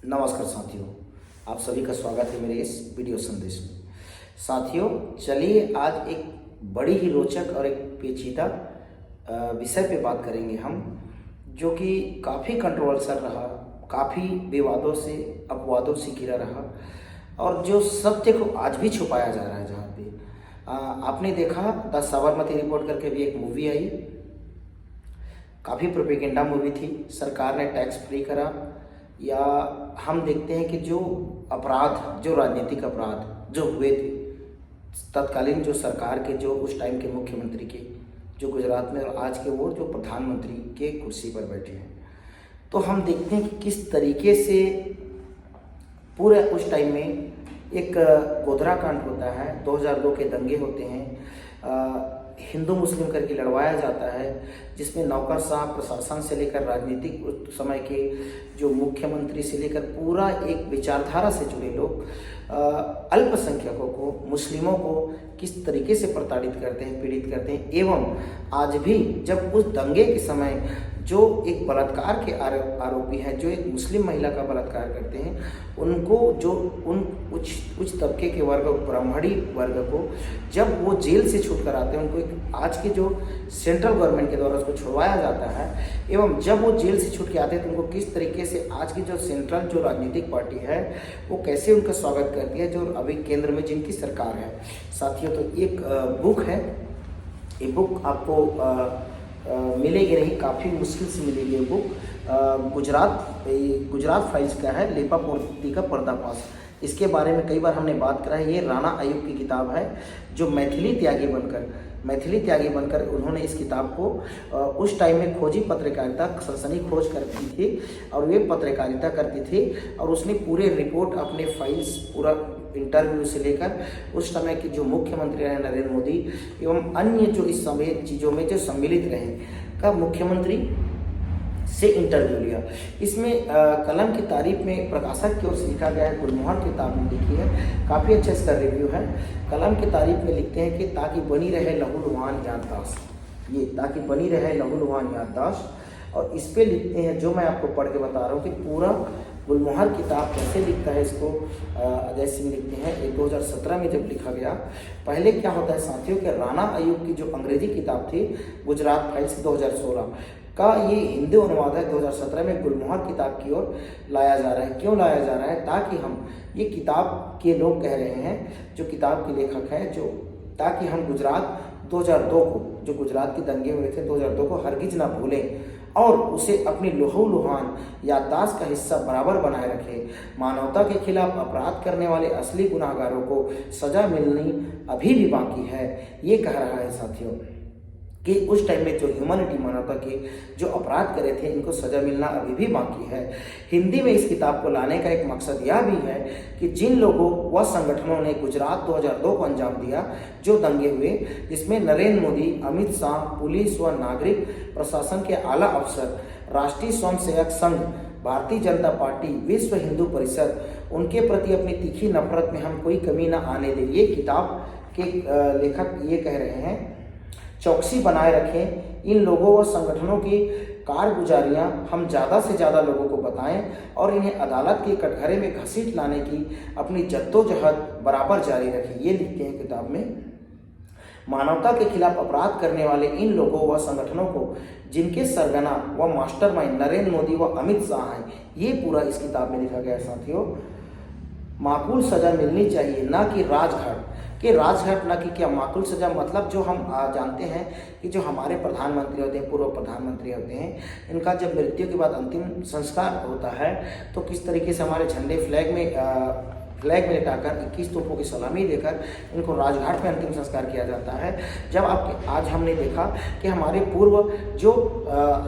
नमस्कार साथियों, आप सभी का स्वागत है मेरे इस वीडियो संदेश में। साथियों, चलिए आज एक बड़ी ही रोचक और एक पेचीदा विषय पे बात करेंगे हम, जो कि काफ़ी कंट्रोवर्शियल रहा, काफ़ी विवादों से अपवादों से घिरा रहा और जो सत्य को आज भी छुपाया जा रहा है। जहाँ पे आपने देखा द साबरमती रिपोर्ट करके भी एक मूवी आई, काफ़ी प्रोपेगेंडा मूवी थी। सरकार ने टैक्स फ्री करा, या हम देखते हैं कि जो अपराध, जो राजनीतिक अपराध जो हुए थे तत्कालीन जो सरकार के, जो उस टाइम के मुख्यमंत्री के, जो गुजरात में, और आज के वो जो प्रधानमंत्री के कुर्सी पर बैठे हैं, तो हम देखते हैं कि किस तरीके से पूरे उस टाइम में एक गोधरा कांड होता है, 2002 के दंगे होते हैं, हिंदू मुस्लिम करके लड़वाया जाता है, जिसमें नौकरशाह प्रशासन से लेकर राजनीतिक उस समय के जो मुख्यमंत्री से लेकर पूरा एक विचारधारा से जुड़े लोग अल्पसंख्यकों को, मुस्लिमों को किस तरीके से प्रताड़ित करते हैं, पीड़ित करते हैं। एवं आज भी जब उस दंगे के समय जो एक बलात्कार के आरोपी हैं, जो एक मुस्लिम महिला का बलात्कार करते हैं, उनको, जो उन उच्च तबके के वर्ग, ब्राह्मणी वर्ग को जब वो जेल से छूट कर आते हैं, उनको एक आज के जो सेंट्रल गवर्नमेंट के द्वारा उसको छुड़वाया जाता है, एवं जब वो जेल से छूट के आते हैं तो उनको किस तरीके से आज की जो सेंट्रल जो राजनीतिक पार्टी है वो कैसे उनका स्वागत करती है, जो अभी केंद्र में जिनकी सरकार है। साथियों, तो एक बुक है, ये बुक आपको मिलेगी नहीं, काफ़ी मुश्किल से मिलेगी ये बुक। गुजरात फाइल्स का है, लेपापोर्ती का पर्दाफाश। इसके बारे में कई बार हमने बात करा है। ये राणा आयोग की किताब है, जो मैथिली त्यागी बनकर उन्होंने इस किताब को उस टाइम में खोजी पत्रकारिता, सनसनी खोज करती थी और वे पत्रकारिता करती थी, और उसने पूरे रिपोर्ट, अपने फाइल्स, पूरा इंटरव्यू से लेकर उस समय के जो मुख्यमंत्री रहे नरेंद्र मोदी एवं अन्य जो इस समय चीज़ों में जो सम्मिलित रहे का मुख्यमंत्री से इंटरव्यू लिया। इसमें कलम की तारीफ में प्रकाशक की ओर से लिखा गया है, गुलमोहर किताब में लिखी है, काफ़ी अच्छा इसका रिव्यू है। कलम की तारीफ में लिखते हैं कि ताकि बनी रहे लहूलुहान याददाश्त, ये ताकि बनी रहे लहूलुहान याददाश्त। और इस पे लिखते हैं, जो मैं आपको पढ़ के बता रहा हूँ कि पूरा गुलमोहर किताब कैसे लिखता है इसको अजय सिंह लिखते हैं। ये 2017 में जब लिखा गया, पहले क्या होता है साथियों कि राणा आयोग की जो अंग्रेजी किताब थी गुजरात फाइल्स 2016 का ये हिंदी अनुवाद है 2017 में गुलमोहर किताब की ओर लाया जा रहा है। क्यों लाया जा रहा है? ताकि हम, ये किताब के लोग कह रहे हैं, जो किताब के लेखक हैं, जो ताकि हम गुजरात 2002 को, जो गुजरात के दंगे हुए थे 2002 को हरगिज ना भूलें और उसे अपनी लहूलुहान याददाश्त का हिस्सा बराबर बनाए रखें। मानवता के खिलाफ अपराध करने वाले असली गुनाहगारों को सजा मिलनी अभी भी बाकी है। ये कह रहा है साथियों कि उस टाइम में जो ह्यूमैनिटी, मानवता के जो अपराध करे थे, इनको सजा मिलना अभी भी बाकी है। हिंदी में इस किताब को लाने का एक मकसद यह भी है कि जिन लोगों व संगठनों ने गुजरात 2002 को अंजाम दिया, जो दंगे हुए, जिसमें नरेंद्र मोदी, अमित शाह, पुलिस व नागरिक प्रशासन के आला अफसर, राष्ट्रीय स्वयंसेवक संघ, भारतीय जनता पार्टी, विश्व हिंदू परिषद, उनके प्रति अपनी तीखी नफरत में हम कोई कमी न आने दें। ये किताब के लेखक ये कह रहे हैं, चौकसी बनाए रखें। इन लोगों व संगठनों की कारगुजारियां हम ज़्यादा से ज़्यादा लोगों को बताएं और इन्हें अदालत के कटघरे में घसीट लाने की अपनी जद्दोजहद बराबर जारी रखें। ये लिखते हैं किताब में। मानवता के खिलाफ अपराध करने वाले इन लोगों व संगठनों को, जिनके सरगना व मास्टरमाइंड नरेंद्र मोदी व अमित शाह हैं, ये पूरा इस किताब में लिखा गया है साथियों। माकूल सजा मिलनी चाहिए, ना कि राजघाट कि राजघाट, ना कि क्या माकूल सजा, मतलब जो हम जानते हैं कि जो हमारे प्रधानमंत्री होते हैं, पूर्व प्रधानमंत्री होते हैं, इनका जब मृत्यु के बाद अंतिम संस्कार होता है तो किस तरीके से हमारे झंडे फ्लैग में लेटाकर 21 तोपों की सलामी देकर इनको राजघाट में अंतिम संस्कार किया जाता है। जब आज हमने देखा कि हमारे पूर्व जो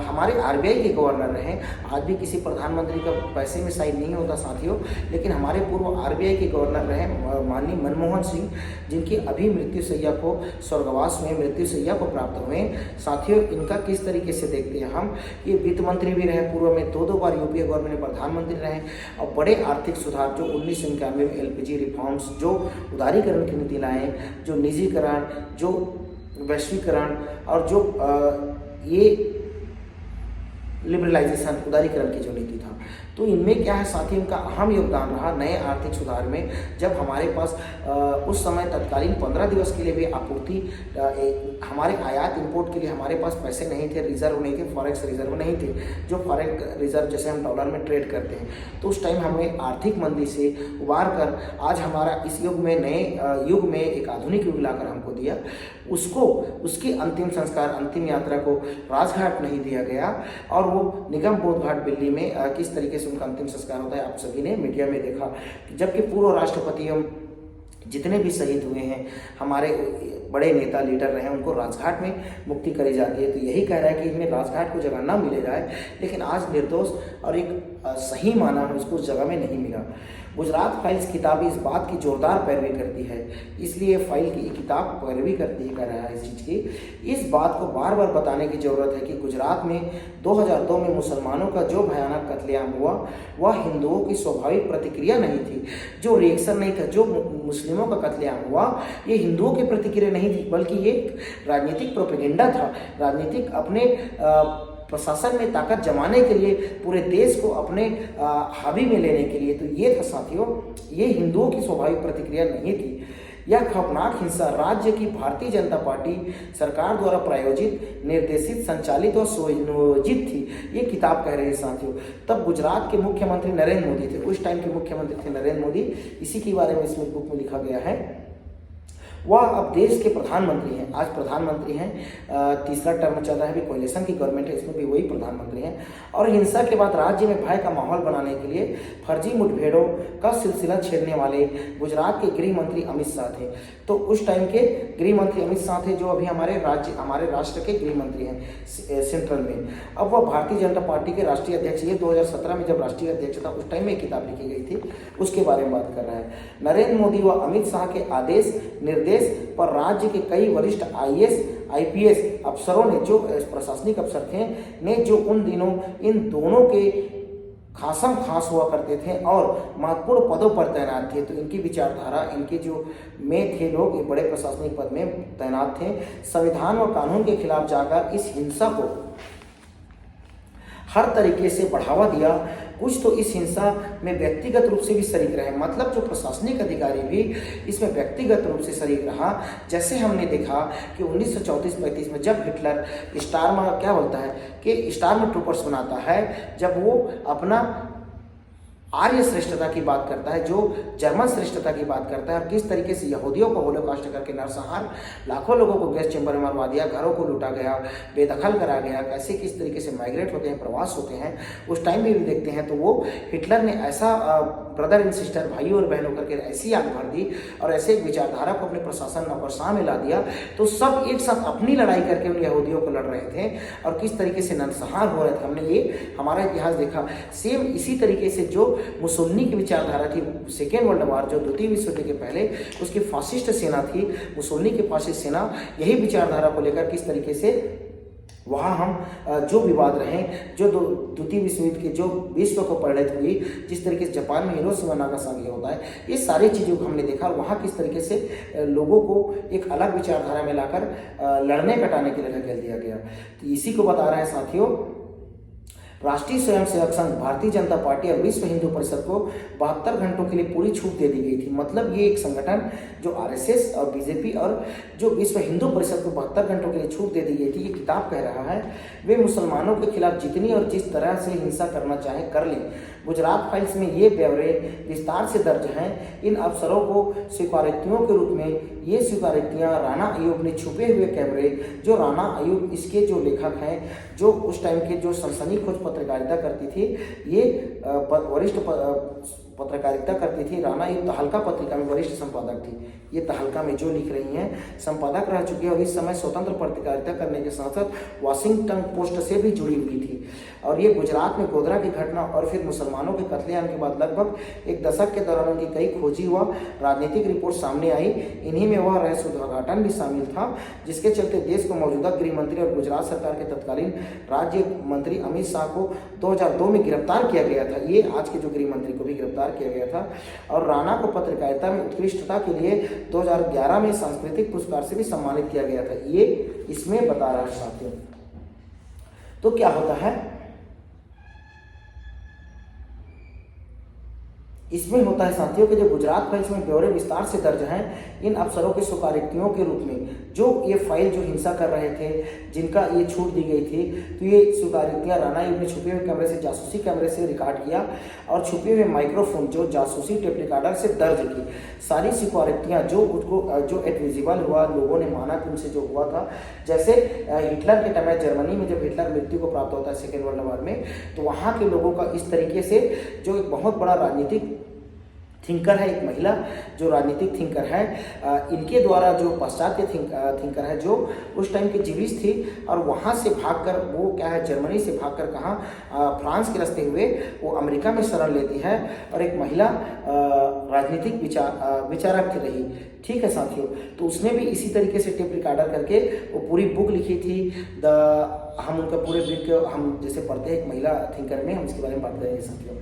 हमारे आरबीआई के गवर्नर रहे, आज भी किसी प्रधानमंत्री का पैसे में साइन नहीं होता साथियों, लेकिन हमारे पूर्व आरबीआई के गवर्नर रहे माननीय मनमोहन सिंह, जिनकी अभी मृत्युशैया को, स्वर्गवास में मृत्युशैया को प्राप्त हुए साथियों, इनका किस तरीके से देखते हैं हम। ये वित्त मंत्री भी रहे, पूर्व में 2 बार यूपीए गवर्नमेंट में प्रधानमंत्री रहे, और बड़े आर्थिक सुधार जो 1991 में एलपीजी रिफॉर्म्स, जो उदारीकरण की नीति लाए, जो निजीकरण, जो वैश्वीकरण और जो ये लिबरलाइजेशन, उदारीकरण की जो नीति था, तो इनमें क्या है साथी, इनका अहम योगदान रहा नए आर्थिक सुधार में, जब हमारे पास उस समय तत्कालीन 15 दिवस के लिए भी आपूर्ति, हमारे आयात इंपोर्ट के लिए हमारे पास पैसे नहीं थे, रिजर्व नहीं थे, फॉरेक्स रिजर्व नहीं थे, जो फॉरेक्स रिजर्व जैसे हम डॉलर में ट्रेड करते हैं। तो उस टाइम हमें आर्थिक मंदी से उबार कर आज हमारा इस युग में, नए युग में एक आधुनिक युग लाकर हमको दिया। उसको, उसकी अंतिम संस्कार, अंतिम यात्रा को राजघाट नहीं दिया गया, और वो निगम बोध घाट दिल्ली में किस तरीके से उनका अंतिम संस्कार होता है आप सभी ने मीडिया में देखा। जबकि पूर्व राष्ट्रपति हम जितने भी शहीद हुए हैं, हमारे बड़े नेता लीडर रहे हैं, उनको राजघाट में मुक्ति करी जाती है। तो यही कह रहा है कि इनमें राजघाट को जगह ना मिले जाए, लेकिन आज निर्दोष और एक सही माना उसको जगह में नहीं मिला। गुजरात फाइल्स किताब इस बात की जोरदार पैरवी करती है, इसलिए फाइल की किताब पैरवी करती कर रहा है इस चीज़ की। इस बात को बार बार बताने की ज़रूरत है कि गुजरात में 2002 में मुसलमानों का जो भयानक कत्लेआम हुआ, वह हिंदुओं की स्वाभाविक प्रतिक्रिया नहीं थी, जो रिएक्शन नहीं था। जो मुस्लिमों का कत्लेआम हुआ, ये हिंदुओं की प्रतिक्रिया नहीं थी, बल्कि ये राजनीतिक प्रोपेगेंडा था, राजनीतिक अपने प्रशासन में ताकत जमाने के लिए, पूरे देश को अपने हावी में लेने के लिए। तो ये था साथियों, ये हिंदुओं की स्वाभाविक प्रतिक्रिया नहीं थी। यह खौफनाक हिंसा राज्य की भारतीय जनता पार्टी सरकार द्वारा प्रायोजित, निर्देशित, संचालित और सुनियोजित थी, ये किताब कह रही है साथियों। तब गुजरात के मुख्यमंत्री नरेंद्र मोदी थे, उस टाइम के मुख्यमंत्री थे नरेंद्र मोदी, इसी के बारे में इसमें बुक में लिखा गया है। वह अब देश के प्रधानमंत्री हैं, आज प्रधानमंत्री हैं, तीसरा टर्म चल रहा है, अभी कोalition की गवर्नमेंट है, इसमें भी वही प्रधानमंत्री हैं। और हिंसा के बाद राज्य में भय का माहौल बनाने के लिए फर्जी मुठभेड़ों का सिलसिला छेड़ने वाले गुजरात के गृह मंत्री अमित शाह थे। तो उस टाइम के गृह मंत्री अमित शाह थे, जो अभी हमारे राष्ट्र के गृह मंत्री हैं सेंट्रल में। अब वह भारतीय जनता पार्टी के राष्ट्रीय अध्यक्ष, ये 2017 में जब राष्ट्रीय अध्यक्ष था उस टाइम में किताब लिखी गई थी, उसके बारे में बात कर रहा है। नरेंद्र मोदी व अमित शाह के आदेश निर्देश पर राज्य के कई वरिष्ठ आईएएस आईपीएस अफसरों ने, जो प्रशासनिक अफसर थे, ने जो उन दिनों इन दोनों के खासम खास हुआ करते थे और महत्वपूर्ण पदों पर तैनात थे, तो इनकी विचारधारा, इनके जो में थे लोग, ये बड़े प्रशासनिक पद में तैनात थे, संविधान और कानून के खिलाफ जाकर इस हिंसा को हर तरीके से बढ़ावा दिया। कुछ तो इस हिंसा में व्यक्तिगत रूप से भी शरीक रहे, मतलब जो प्रशासनिक अधिकारी भी इसमें व्यक्तिगत रूप से शरीक रहा। जैसे हमने देखा कि 1934-35 में जब हिटलर स्टार्म क्या बोलता है कि स्टार्म ट्रूपर्स बनाता है, जब वो अपना आर्य श्रेष्ठता की बात करता है, जो जर्मन श्रेष्ठता की बात करता है, और किस तरीके से यहूदियों को होलोकॉस्ट करके नरसंहार, लाखों लोगों को गैस चैम्बर में मरवा दिया, घरों को लूटा गया, बेदखल करा गया, कैसे किस तरीके से माइग्रेट होते हैं, प्रवास होते हैं, उस टाइम में भी देखते हैं। तो वो हिटलर ने ऐसा ब्रदर एंड सिस्टर, भाई और बहनों करके ऐसी आग भर दी और ऐसे एक विचारधारा को अपने प्रशासन नौकरशाह में ला दिया। तो सब एक साथ अपनी लड़ाई करके उन यहूदियों को लड़ रहे थे और किस तरीके से नरसंहार हो रहे थे। हमने ये हमारा इतिहास देखा। सेम इसी तरीके से जो मुसोलिनी की विचारधारा थी, सेकेंड वर्ल्ड वॉर, जो द्वितीय विश्व युद्ध के पहले उसकी फासिस्ट सेना थी, मुसोलिनी की फासिस्ट सेना, यही विचारधारा को लेकर किस तरीके से वहाँ हम जो विवाद रहे, जो द्वितीय विश्व युद्ध के जो विश्व को परिणत हुई, जिस तरीके से जापान में हिरोशिमा नागासाकी होता है, ये सारी चीज़ों को हमने देखा। और वहाँ किस तरीके से लोगों को एक अलग विचारधारा में लाकर लड़ने कटाने के लिए ढकेल दिया गया। तो इसी को बता रहा है साथियों, राष्ट्रीय स्वयंसेवक संघ, भारतीय जनता पार्टी और विश्व हिंदू परिषद को 72 घंटों के लिए पूरी छूट दे दी गई थी। मतलब ये एक संगठन जो आरएसएस और बीजेपी और जो विश्व हिंदू परिषद को 72 घंटों के लिए छूट दे दी गई थी। ये किताब कह रहा है वे मुसलमानों के खिलाफ जितनी और जिस तरह से हिंसा करना चाहे कर लें। गुजरात फाइल्स में ये ब्यौरे विस्तार से दर्ज हैं। इन अफसरों को स्वीकारोक्तियों के रूप में ये स्वीकारोक्तियाँ राणा आयोग ने छुपे हुए कैमरे, जो राणा आयोग इसके जो लेखक हैं, जो उस टाइम के जो सनसनीखेज पत्रकारिता करती थी, ये वरिष्ठ पत्रकारिता करती थी। राणा आयोग तहलका पत्रिका में वरिष्ठ संपादक थी। ये तहलका में जो लिख रही हैं संपादक रह चुकी है और इस समय स्वतंत्र पत्रकारिता करने के साथ साथ वाशिंगटन पोस्ट से भी जुड़ी हुई थी। और ये गुजरात में गोधरा की घटना और फिर मुसलमानों के कत्लेआम के बाद लगभग एक दशक के दौरान उनकी कई खोजी व राजनीतिक रिपोर्ट सामने आई। इन्हीं में वह रहस्य उद्घाटन भी शामिल था, जिसके चलते देश को मौजूदा गृह मंत्री और गुजरात सरकार के तत्कालीन राज्य मंत्री अमित शाह को 2002 में गिरफ्तार किया गया था। ये आज के जो गृह मंत्री को भी गिरफ्तार किया गया था। और राणा को पत्रकारिता में उत्कृष्टता के लिए 2011 में सांस्कृतिक पुरस्कार से भी सम्मानित किया गया था। ये इसमें बता रहा है साथियों। तो क्या होता है, इसमें होता है साथियों कि जो गुजरात फाइल्स में ब्यौरे विस्तार से दर्ज हैं इन अफसरों के स्वीकारोक्तियों के रूप में, जो ये फाइल जो हिंसा कर रहे थे, जिनका ये छूट दी गई थी, तो ये स्वीकारोक्तियां राणा यूब ने छुपे हुए कैमरे से, जासूसी कैमरे से रिकॉर्ड किया और छुपे हुए माइक्रोफोन जो जासूसी टेप रिकॉर्डर से दर्ज की सारी स्वीकारोक्तियां जो उनको जो एडविजिबल हुआ, लोगों ने माना कि उनसे जो हुआ था। जैसे हिटलर के टाइम जर्मनी में जब हिटलर मृत्यु को प्राप्त होता है सेकेंड वर्ल्ड वॉर में, तो वहाँ के लोगों का इस तरीके से जो एक बहुत बड़ा राजनीतिक थिंकर है, एक महिला जो राजनीतिक थिंकर है, इनके द्वारा जो पाश्चात्य थिंकर है जो उस टाइम की जीविस थी और वहाँ से भागकर वो क्या है जर्मनी से भागकर कहाँ फ्रांस के रास्ते हुए वो अमेरिका में शरण लेती है और एक महिला राजनीतिक विचारक रही। ठीक है साथियों, तो उसने भी इसी तरीके से टेप रिकॉर्डर करके वो पूरी बुक लिखी थी। हम उनका पूरे बुक हम जैसे पढ़ते हैं एक महिला थिंकर में, हम इसके बारे में बात करेंगे साथियों।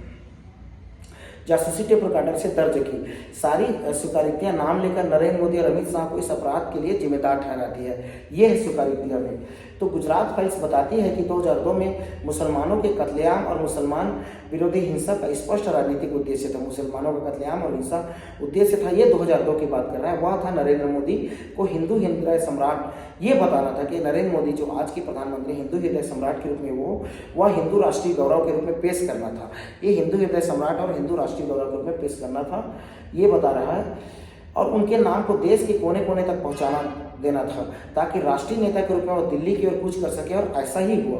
जासूसी टेप रिकॉर्डर से दर्ज की सारी स्वीकारोक्तियां नाम लेकर नरेंद्र मोदी और अमित शाह को इस अपराध के लिए जिम्मेदार ठहराती है। ये है स्वीकारोक्तियां में। तो गुजरात फाइल्स बताती है कि 2002 में मुसलमानों के कत्लेआम और मुसलमान विरोधी हिंसा का स्पष्ट राजनीतिक उद्देश्य था। मुसलमानों का कत्लेआम और हिंसा उद्देश्य था, ये 2002 की बात कर रहा है। वह था नरेंद्र मोदी को हिंदू हृदय सम्राट ये बताना था कि नरेंद्र मोदी जो आज के प्रधानमंत्री हिंदू हृदय सम्राट के रूप में वह हिंदू राष्ट्रीय गौरव के रूप में पेश करना था। ये हिंदू हृदय सम्राट और हिंदू राष्ट्रीय गौरव के रूप में पेश करना था, ये बता रहा है। और उनके नाम को देश के कोने कोने तक पहुंचाना देना था ताकि राष्ट्रीय नेता के रूप में वो दिल्ली की ओर कूच कर सके, और ऐसा ही हुआ।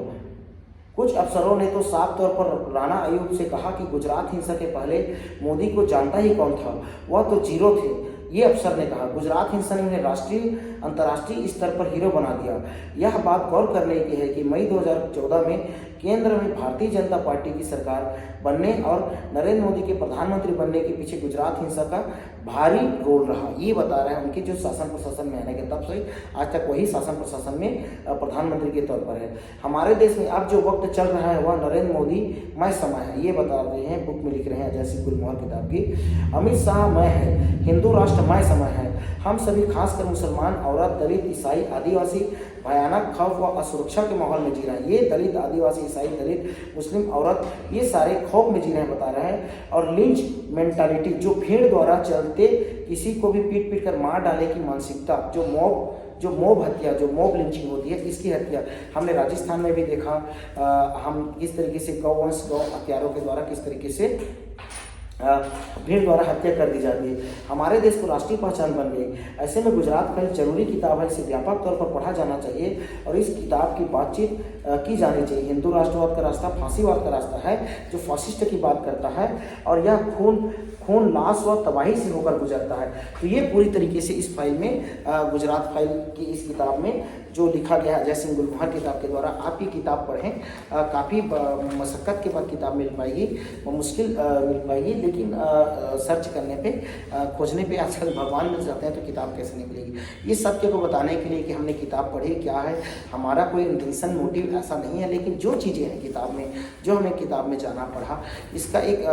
कुछ अफसरों ने तो साफ तौर पर राणा अयूब से कहा कि गुजरात हिंसा के पहले मोदी को जानता ही कौन था, वह तो जीरो थे। ये अफसर ने कहा गुजरात हिंसा ने उन्हें राष्ट्रीय अंतर्राष्ट्रीय स्तर पर हीरो बना दिया। यह बात गौर करने की है कि मई 2014 में केंद्र में भारतीय जनता पार्टी की सरकार बनने और नरेंद्र मोदी के प्रधानमंत्री बनने के पीछे गुजरात हिंसा का भारी रोल रहा। ये बता रहे हैं उनके जो शासन प्रशासन में आने के तब से आज तक वही शासन प्रशासन में प्रधानमंत्री के तौर पर है। हमारे देश में अब जो वक्त चल रहा है वह नरेंद्र मोदी मय समय है, ये बता रहे हैं, बुक में लिख रहे हैं अजय सिंह गुलमोहर किताब की। अमित शाह मय है, हिंदू राष्ट्र मय समय है। हम सभी खासकर मुसलमान, औरत, दलित, ईसाई, आदिवासी भयानक खौफ व असुरक्षा के माहौल में जी रहे हैं। ये दलित, आदिवासी, ईसाई, दलित, मुस्लिम, औरत, ये सारे खौफ में जी रहे हैं, बता रहे हैं। और लिंच मेंटालिटी जो भीड़ द्वारा चलते किसी को भी पीट पीट कर मार डालने की मानसिकता, जो मॉब हत्या, जो मॉब लिंचिंग होती है, इसकी हत्या हमने राजस्थान में भी देखा। हम किस तरीके से गौवंश गौ हत्यारों के द्वारा किस तरीके से भीड़ द्वारा हत्या कर दी जाती है। हमारे देश को राष्ट्रीय पहचान बन गई। ऐसे में गुजरात फाइल जरूरी किताब है, इसे व्यापक तौर पर पढ़ा जाना चाहिए और इस किताब की बातचीत की जानी चाहिए। हिंदू राष्ट्रवाद का रास्ता फांसीवाद का रास्ता है जो फासिस्ट की बात करता है और यह खून लाश व तबाही से होकर गुजरता है। तो ये पूरी तरीके से इस फाइल में गुजरात फाइल की इस किताब में जो लिखा गया अजय सिंह गुलमोहर किताब के द्वारा। आप ये किताब पढ़ें, काफ़ी मशक्क़त के बाद किताब मिल पाएगी, वो मुश्किल मिल पाएगी, लेकिन सर्च करने पे खोजने पे आजकल भगवान मिल जाते हैं, तो किताब कैसे निकलेगी। इस सत्य को बताने के लिए कि हमने किताब पढ़ी क्या है, हमारा कोई इंटेंशन मोटिव ऐसा नहीं है, लेकिन जो चीज़ें हैं किताब में, जो हमें किताब में जाना पड़ा, इसका एक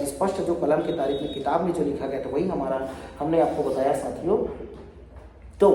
स्पष्ट जो कलम की तारीफ में किताब में जो लिखा गया, तो वही हमने आपको बताया साथियों। तो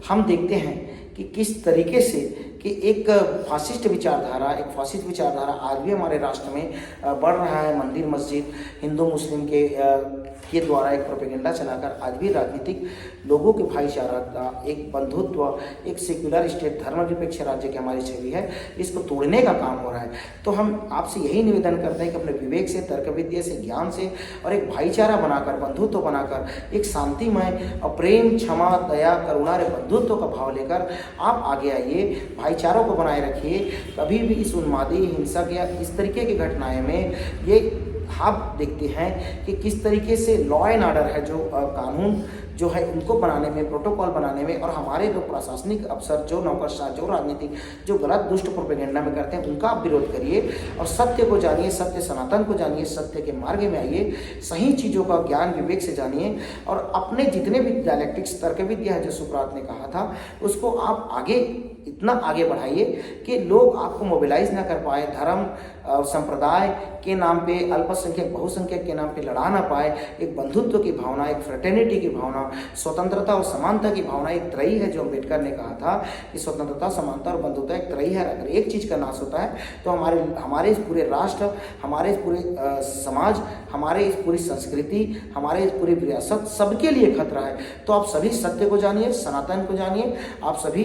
हम देखते हैं कि किस तरीके से कि एक फासिस्ट विचारधारा आज भी हमारे राष्ट्र में बढ़ रहा है। मंदिर मस्जिद हिंदू मुस्लिम के द्वारा एक प्रोपेगेंडा चलाकर आज भी राजनीतिक लोगों के भाईचारा का एक बंधुत्व, एक सेक्युलर स्टेट, धर्मनिरपेक्ष राज्य की हमारी छवि है, इसको तोड़ने का काम हो रहा है। तो हम आपसे यही निवेदन करते हैं कि अपने विवेक से, तर्क विद्या से, ज्ञान से और एक भाईचारा बनाकर, बंधुत्व बनाकर, एक शांतिमय और प्रेम, क्षमा, दया, करुणा रे बंधुत्व का भाव लेकर आप आगे आइए, भाईचारों को बनाए रखिए। कभी भी इस उन्मादी हिंसा या इस तरीके की घटनाएं में ये आप देखते हैं कि किस तरीके से लॉ एंड ऑर्डर है, जो कानून जो है उनको बनाने में, प्रोटोकॉल बनाने में, और हमारे जो प्रशासनिक अफसर, जो नौकरशाह, जो राजनीतिक, जो गलत दुष्ट प्रोपेगेंडा में करते हैं, उनका आप विरोध करिए और सत्य को जानिए, सत्य सनातन को जानिए, सत्य के मार्ग में आइए, सही चीज़ों का ज्ञान विवेक से जानिए और अपने जितने भी डायलेक्टिक्स, तर्क विद्या है जो सुकरात ने कहा था, उसको आप आगे इतना आगे बढ़ाइए कि लोग आपको मोबिलाइज ना कर पाए, धर्म और संप्रदाय के नाम पे, अल्पसंख्यक बहुसंख्यक के नाम पे लड़ा ना पाए। एक बंधुत्व की भावना, एक फ्रेटर्निटी की भावना, स्वतंत्रता और समानता की भावना एक त्रयी है, जो अम्बेडकर ने कहा था कि स्वतंत्रता, समानता और बंधुत्व एक त्रयी है। अगर एक चीज़ का नाश होता है तो हमारे इस पूरे राष्ट्र, हमारे इस पूरे समाज, हमारे इस पूरी संस्कृति, हमारे इस पूरी विरासत, सबके लिए खतरा है। तो आप सभी सत्य को जानिए, सनातन को जानिए, आप सभी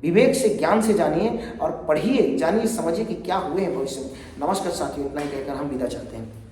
विवेक से, ज्ञान से जानिए और पढ़िए, जानिए, समझिए कि क्या हुए हैं भविष्य में। नमस्कार साथियों, इतना ही कहकर हम विदा चाहते हैं।